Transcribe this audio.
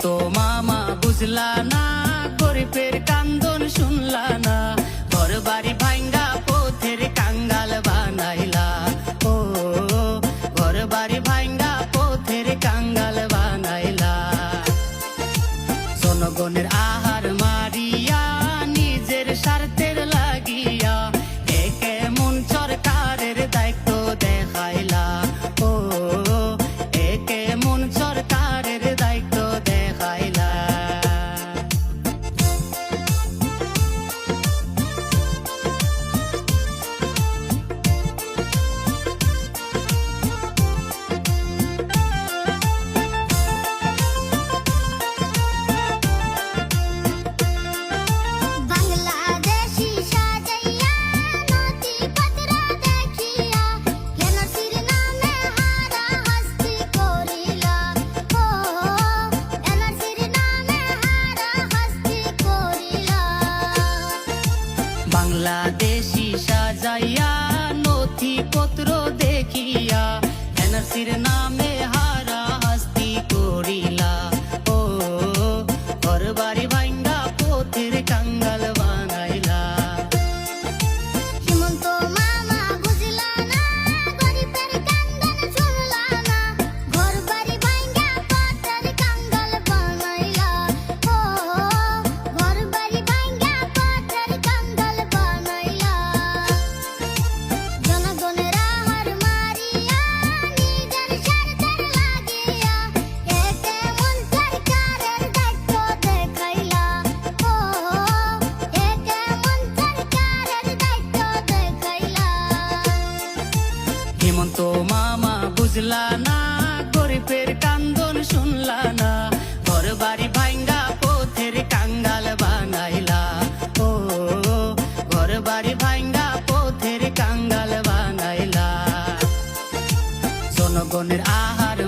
হেমন্ত মামা বুঝলা না, গরিবের কান্দন শুনলা না, ঘর বাড়ি ভাঙ্গা পথের কাঙ্গাল বানাইলা। ও ঘর বাড়ি ভাঙ্গা পথের কাঙ্গাল বানাইলা। জনগণের আহার মারিয়া নিজের স্বার্থের লাগিয়া একে মন সরকারের দায়িত্ব দেখাইলা। ও একে মন সরকারের দায়িত্ব দেখাইলা। বাংলাদেশি সাজাইয়া নথিপত্র দেখিয়া এনআরসির নামে হারাহাস্তি করিলা। ও ঘর বাড়ি ভাঙ্গা পথের কাঙ্গাল বানাইলা। হেমন্ত মামা বুঝলা না, গরিবের কান্দন শুনলা না, ঘর বাড়ি ভাঙ্গা পথের কাঙ্গাল বানাইলা। ও ঘর বাড়ি ভাঙ্গা পথের কাঙ্গাল বানাইলা। জনগণের আহার মারিয়া নিজের স্বার্থের লাগিয়া একে মন সরকারের দায়িত্ব দেখাইলা। ও একে মন সরকারের দায়িত্ব দেখাইলা। হেমন্ত মামা বুঝলা না, গরিবের কান্দন শুনলা না, ঘর বাড়ি ভাঙ্গা পথের কাঙ্গাল বানাইলা। ও ঘর বাড়ি ভাঙ্গা পথের কাঙ্গাল বানাইলা। জনগণের আহার